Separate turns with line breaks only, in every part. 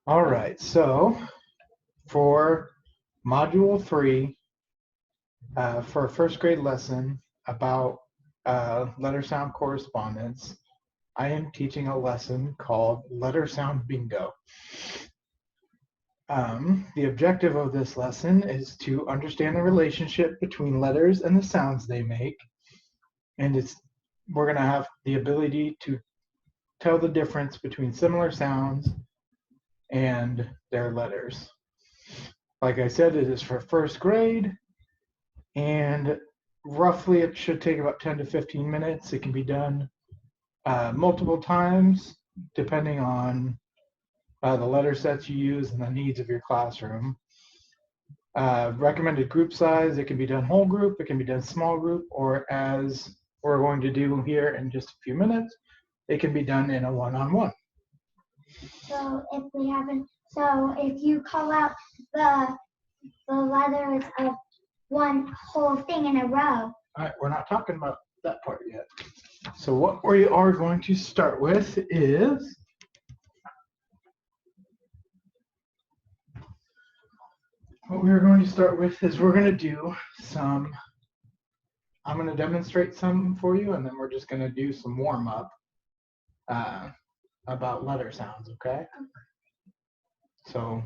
All right, so for Module 3, for a first grade lesson about letter sound correspondence, I am teaching a lesson called Letter Sound Bingo. The objective of this lesson is to understand the relationship between letters and the sounds they make, and we're going to have the ability to tell the difference between similar sounds and their letters. Like I said, it is for first grade, and roughly it should take about 10 to 15 minutes. It can be done multiple times depending on the letter sets you use and the needs of your classroom. Recommended group size, it can be done whole group, it can be done small group, or as we're going to do here in just a few minutes, it can be done in a one-on-one.
So if you call out the letters of one whole thing in a row.
All right, we're not talking about that part yet. So what we are going to start with is we're going to do some, I'm going to demonstrate some for you, and then we're just going to do some warm up about letter sounds, okay? So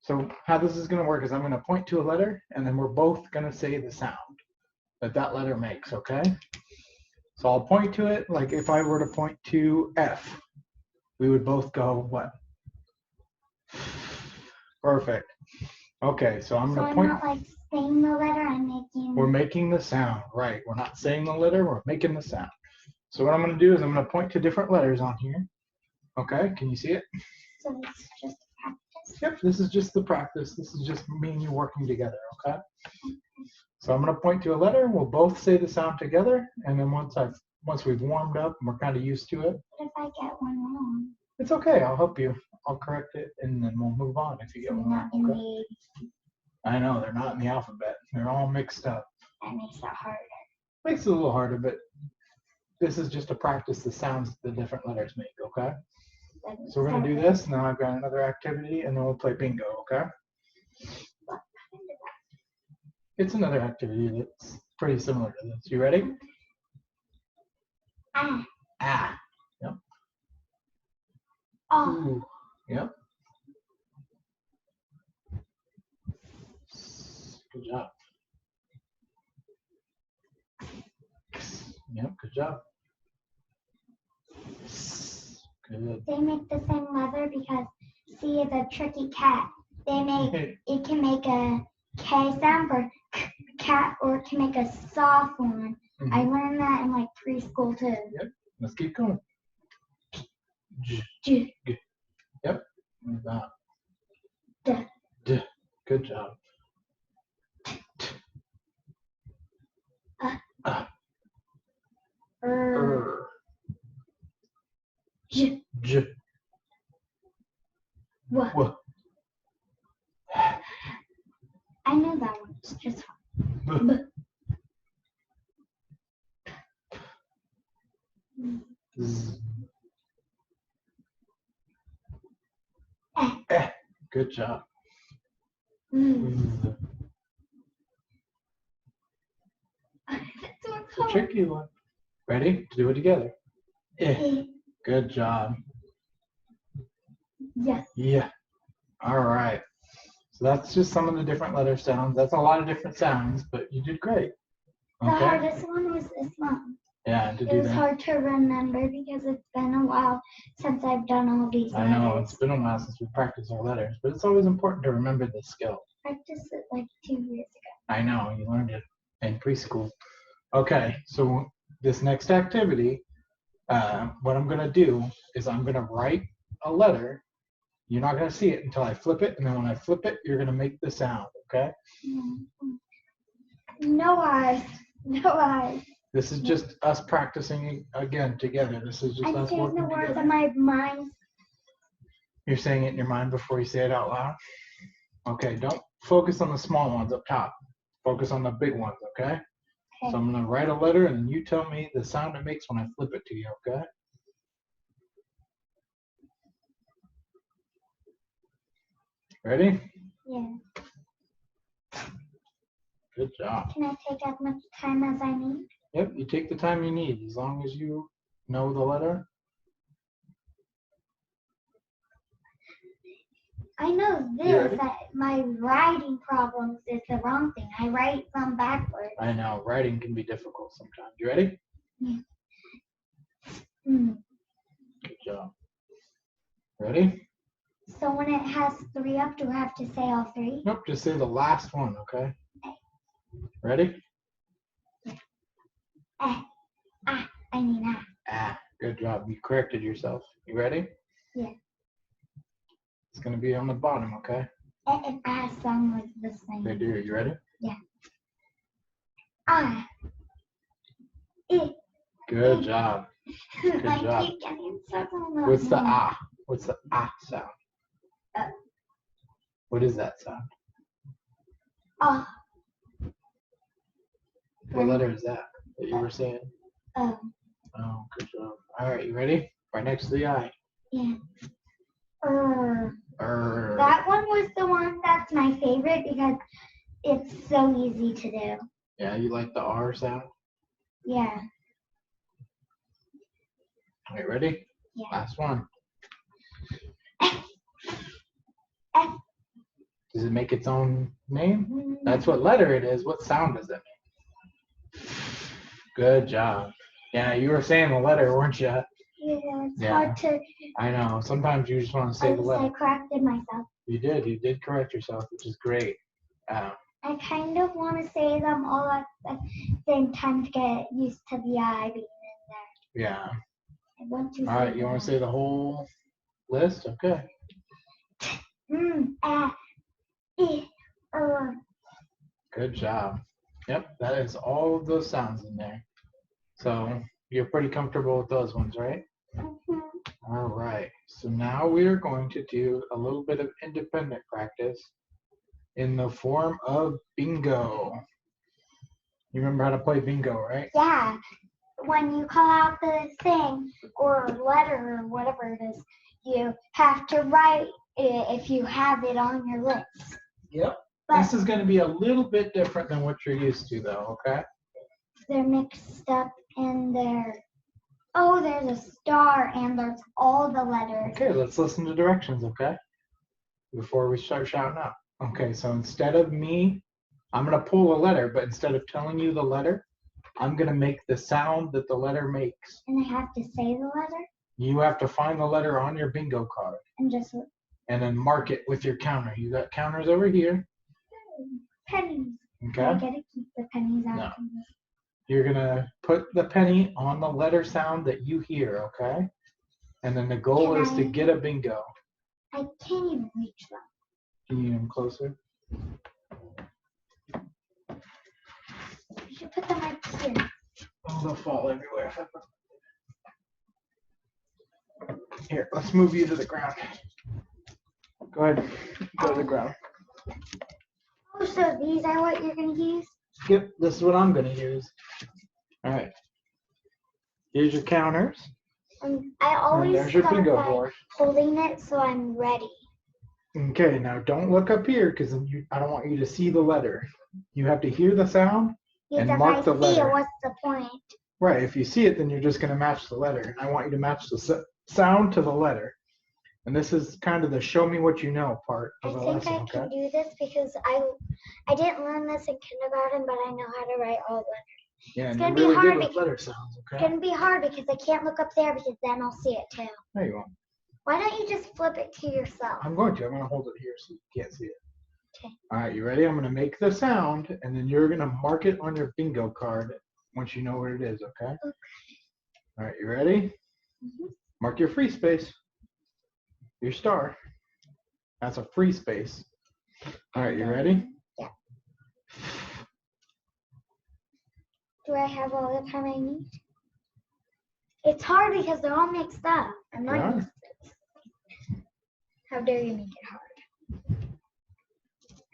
so how this is going to work is I'm going to point to a letter, and then we're both going to say the sound that letter makes, okay? So I'll point to it, like if I were to point to F, we would both go what? Perfect. Okay, so I'm going to point.
So I'm not like saying the letter,
We're making the sound, right? We're not saying the letter, we're making the sound. So what I'm going to do is I'm going to point to different letters on here. Okay, can you see it?
So it's just practice?
Yep, this is just the practice. This is just me and you working together, okay? So I'm going to point to a letter, we'll both say the sound together, and then once we've warmed up and we're kind of used to it.
What if I get one wrong?
It's okay, I'll help you. I'll correct it, and then we'll move on if you get one wrong. Okay? I know, they're not in the alphabet. They're all mixed up.
That makes it harder.
Makes it a little harder, but this is just to practice the sounds the different letters make, okay? So we're going to do this, and then I've got another activity, and then we'll play bingo, okay? It's another activity that's pretty similar to this. You ready?
Ah.
Ah. Yep.
Oh.
Ooh. Yep. Good job. Yep, good job. Good.
They make the same letter because C is a tricky cat. It can make a K sound for cat, or it can make a soft one. Mm-hmm. I learned that in like preschool too.
Yep. Let's keep going.
J.
Yep. D. D. Good job. J. J.
What? I know that one. It's just
B. Z. Eh. Good job.
Mm.
It's a tricky one. Ready? To do it together. Eh. Good job.
Yeah.
Yeah. All right. So that's just some of the different letter sounds. That's a lot of different sounds, but you did great.
Okay. The hardest one was this one.
Yeah,
it was hard to remember because it's been a while since I've done all these letters.
I know, it's been a while since we practiced our letters, but it's always important to remember this skill.
I practiced it like 2 years ago.
I know, you learned it in preschool. Okay, so this next activity, what I'm going to do is I'm going to write a letter. You're not going to see it until I flip it, and then when I flip it, you're going to make the sound, okay?
No eyes. No eyes.
This is just us practicing again together. This is just us working together. I'm saying the words
in my mind.
You're saying it in your mind before you say it out loud? Okay, don't focus on the small ones up top. Focus on the big ones, okay? So I'm going to write a letter, and then you tell me the sound it makes when I flip it to you, okay? Ready?
Yeah.
Good job.
Can I take as much time as I need?
Yep, you take the time you need as long as you know the letter.
I know
You ready?
this, that my writing problems is the wrong thing. I write them backwards.
I know, writing can be difficult sometimes. You ready?
Mm.
Good job. Ready?
So when it has 3 up, do I have to say all 3?
Nope, just say the last one, okay? Ready?
I mean ah.
Ah, good job. You corrected yourself. You ready?
Yeah.
It's going to be on the bottom, okay?
And ah sound like the same.
They do. You ready?
Yeah. Ah.
Good job. Good
I
job.
keep getting stuck on that
What's the
one.
ah? What's the ah sound? What is that sound?
Ah.
What letter is that you were saying?
Oh.
Oh, good job. All right, you ready? Right next to the I.
Yeah.
Er.
That one was the one that's my favorite because it's so easy to do.
Yeah, you like the R sound?
Yeah.
All right, ready?
Yeah.
Last one.
F.
Does it make its own name?
Mm.
That's what letter it is. What sound does it make? Good job. Yeah, you were saying the letter, weren't you?
Yeah, it's
Yeah.
hard to.
I know. Sometimes you just want to say the
I
letter.
corrected myself.
You did. You did correct yourself, which is great.
I kind of want to say them all at the same time to get used to the I being in there.
Yeah.
I want to.
All right. You want to say the whole list? Okay. Good job. Yep. That is all of those sounds in there. So you're pretty comfortable with those ones, right?
Mhm.
All right. So now we are going to do a little bit of independent practice in the form of bingo. You remember how to play bingo, right?
Yeah. When you call out the thing or letter or whatever it is, you have to write it if you have it on your list.
Yep.
But
This is going to be a little bit different than what you're used to, though, okay?
they're mixed up in there. Oh, there's a star and there's all the letters.
Okay, let's listen to directions, okay? Before we start shouting out. Okay, so instead of me, I'm going to pull a letter, but instead of telling you the letter, I'm going to make the sound that the letter makes.
And I have to say the letter?
You have to find the letter on your bingo card. And then mark it with your counter. You got counters over here.
Pennies.
Okay.
I gotta keep the pennies out.
No. You're going to put the penny on the letter sound that you hear, okay? And then the goal is to get a bingo.
I can't even reach them.
Can you get them closer?
You should put them right here.
Oh, they'll fall everywhere. Here, let's move you to the ground. Go ahead. Go to the ground.
Oh, so these are what you're going to use?
Yep, this is what I'm going to use. All right. Here's your counters.
I always
there's your
start
bingo
by
board.
holding it so I'm ready.
Okay, now don't look up here because I don't want you to see the letter. You have to hear the sound and mark the letter.
If I see it, what's the point?
Right, if you see it, then you're just going to match the letter. I want you to match the sound to the letter. And this is kind of the show me what you know part of the lesson,
I can do this because I didn't learn this in kindergarten, but I know how to write all letters.
Yeah,
it's
and
gonna
you're
be
really
hard
good with letter sounds, okay?
It's gonna be hard because I can't look up there because then I'll see it too.
No, you won't.
Why don't you just flip it to yourself?
I'm going to. I'm going to hold it here so you can't see it.
Okay.
All right, you ready? I'm going to make the sound, and then you're going to mark it on your bingo card once you know what it is, okay?
Okay.
All right, you ready?
Mm-hmm.
Mark your free space. Your star. That's a free space. All right, you ready?
Yeah. Do I have all the time I need? It's hard because they're all mixed up. I'm not used to this. How dare you make it hard?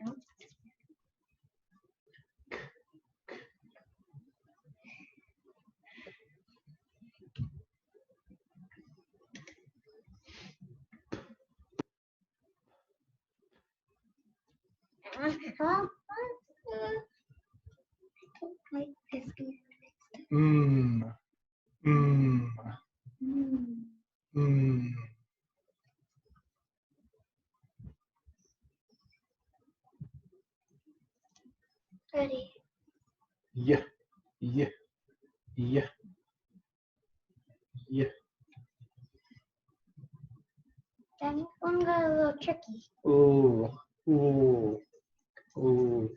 No. Hello? Like this.
Mm. Mm.
Mm.
Mm.
Ready.
Yeah. Yeah. Yeah. Yeah.
That one got a little tricky.
Ooh. Ooh. Ooh.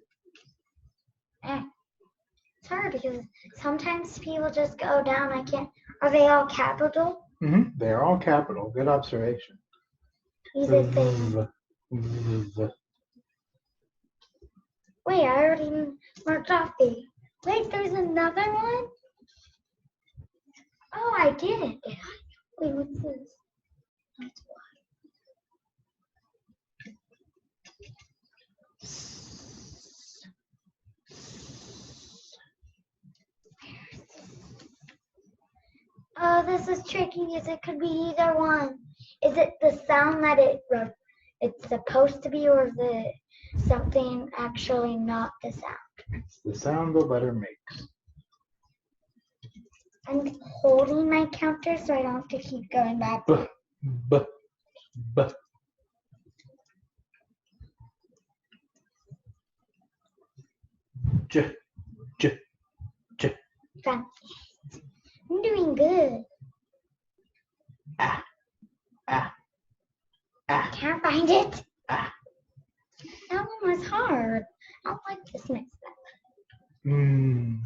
It's hard because sometimes people just go down. I can't. Are they all capital?
Mm-hmm. They're all capital. Good observation.
These are things.
V. V.
Wait, I already marked off the. Wait, there's another one? Oh, I did it. Did I? Wait, what's this? That's why. Oh, this is tricky because it could be either one. Is it the sound that it's supposed to be, or is it something actually not the sound?
It's the sound the letter makes.
I'm holding my counter so I don't have to keep going back.
B. B. B. J. J. J.
Fun. I'm doing good.
Ah. Ah. Ah.
Can't find it.
Ah.
That one was hard. I don't like this mix up.
Mm.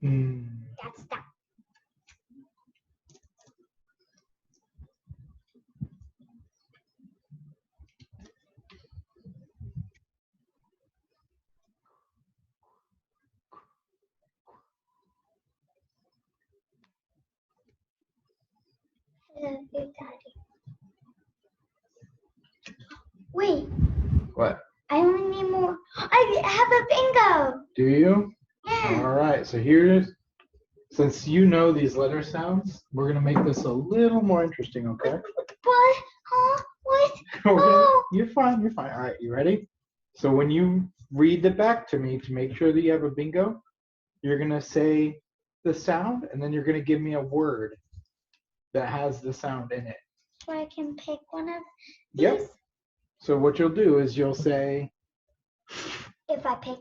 Mm.
That's that. Daddy. Wait,
What?
I only need more. I have a bingo.
Do you?
Yeah.
All right. So here's, since you know these letter sounds, we're gonna make this a little more interesting. Okay?
What? Huh? What?
Okay.
Oh.
You're fine. You're fine. All right. You ready? So when you read it back to me to make sure that you have a bingo, you're gonna say the sound, and then you're gonna give me a word that has the sound in it.
So I can pick one of these.
Yep. So what you'll do is you'll say,
If I pick.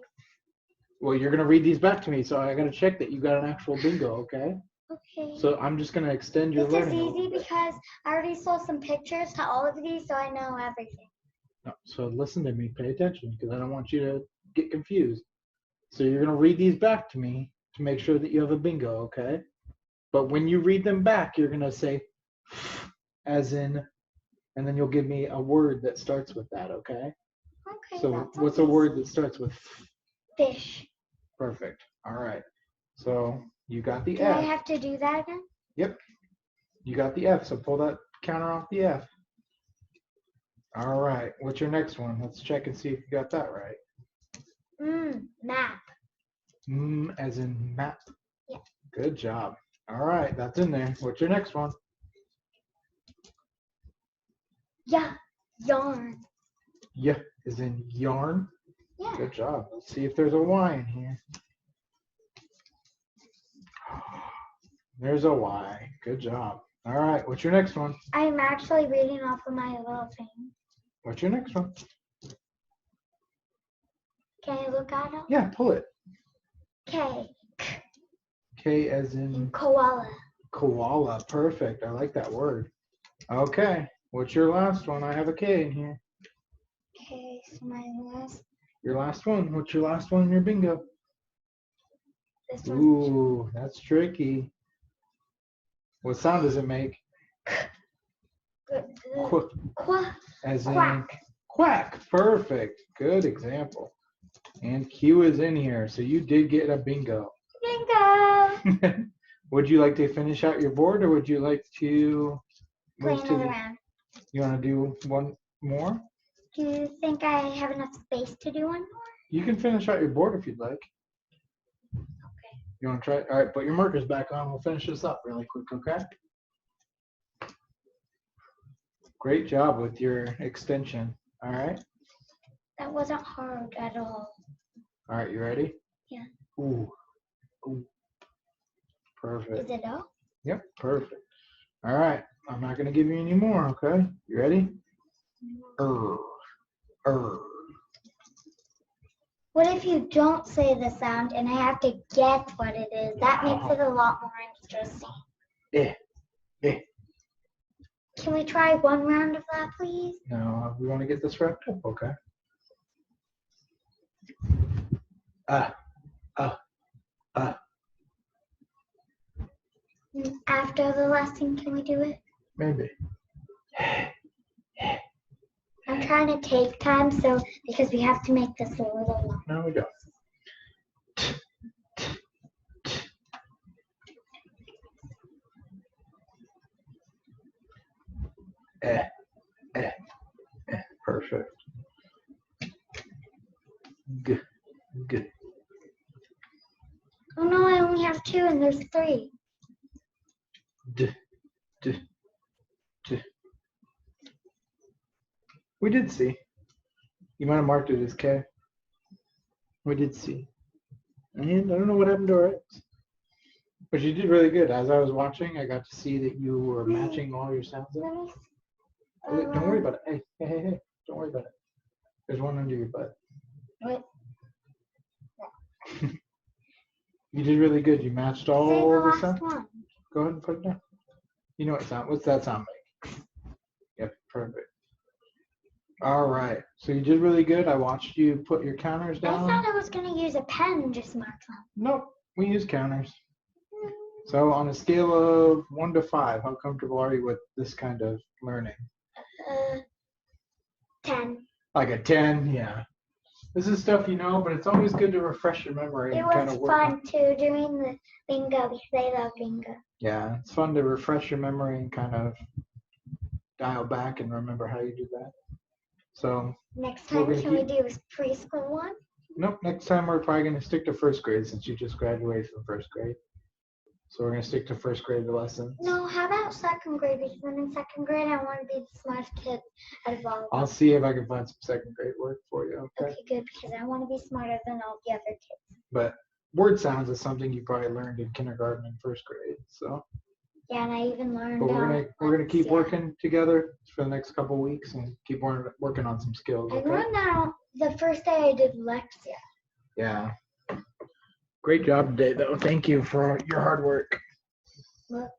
well, you're gonna read these back to me, so I gotta check that you got an actual bingo, okay?
Okay.
So I'm just gonna extend your
This is
learning. a little
easy
bit.
because I already saw some pictures to all of these, so I know everything.
No, so listen to me, pay attention, because I don't want you to get confused. So you're gonna read these back to me to make sure that you have a bingo, okay? But when you read them back, you're gonna say, as in, and then you'll give me a word that starts with that, okay?
Okay.
So
that's
what's a
easy.
word that starts with?
Fish.
Perfect. All right. So you got the
Do I
F.
have to do that again?
Yep. You got the F. So pull that counter off the F. All right. What's your next one? Let's check and see if you got that right.
Map.
As in map.
Yeah.
Good job. All right. That's in there. What's your next one?
Yeah. Yarn.
Yeah. As in yarn.
Yeah.
Good job. Let's see if there's a Y in here. There's a Y. Good job. All right. What's your next one?
I'm actually reading off of my little thing.
What's your next one?
Can I look at it?
Yeah, pull it.
K.
K as in
And koala.
koala. Perfect. I like that word. Okay. What's your last one? I have a K in here.
Okay, so my last.
Your last one. What's your last one in your bingo?
This one.
Ooh, that's tricky. What sound does it make? Qu- as in
Quack.
quack. Perfect. Good example. And Q is in here, so you did get a bingo.
Bingo.
Would you like to finish out your board, or would you like to
Play
move to
another
the?
round.
You want to do one more?
Do you think I have enough space to do one more?
You can finish out your board if you'd like.
Okay.
You want to try? All right, put your markers back on. We'll finish this up really quick, okay? Great job with your extension. All right.
That wasn't hard at all.
All right, you ready?
Yeah.
Ooh. Ooh. Perfect.
Is it all?
Yep, perfect. All right, I'm not gonna give you any more, okay? You ready?
What if you don't say the sound and I have to guess what it is? That makes it a lot more interesting.
Eh.
Can we try one round of that, please?
No, we want to get this wrapped up, okay?
After the lesson, can we do it?
Maybe.
I'm trying to take time, so because we have to make this a little long.
No, we don't. Perfect. Good.
Oh no, I only have 2 and there's 3.
We did see. You might have marked it as K. We did see. And I don't know what happened to our X. But you did really good. As I was watching, I got to see that you were matching all your sounds up. Don't worry about it. Hey. Don't worry about it. There's one under your butt.
What?
You did really good. You matched all
Say the
the
last
sounds.
one.
Go ahead and put it down. You know what's that sound like? Yep, perfect. All right. So you did really good. I watched you put your counters
I
down.
thought I was going to use a pen and just mark them.
Nope, we use counters. So on a scale of 1 to 5, how comfortable are you with this kind of learning?
10.
Like a 10, yeah. This is stuff you know, but it's always good to refresh your memory.
It
and kind
was
of work
fun
on.
too doing the bingo because they love bingo.
Yeah, it's fun to refresh your memory and kind of dial back and remember how you do that. So
Next time, can we do a preschool one?
Nope, next time we're probably going to stick to first grade since you just graduated from first grade. So we're going to stick to first grade lessons.
No, how about second grade? Because then in second grade, I want to be the smartest kid out of all of them.
I'll see if I can find some second grade work for you. Okay.
Okay, good, because I want to be smarter than all the other kids.
But word sounds is something you probably learned in kindergarten and first grade. So.
Yeah, and I even learned.
But we're gonna keep working together for the next couple of weeks and keep working on some skills. Okay?
I learned that the first day I did Lexia.
Yeah. Great job today, though. Thank you for your hard work.
Look.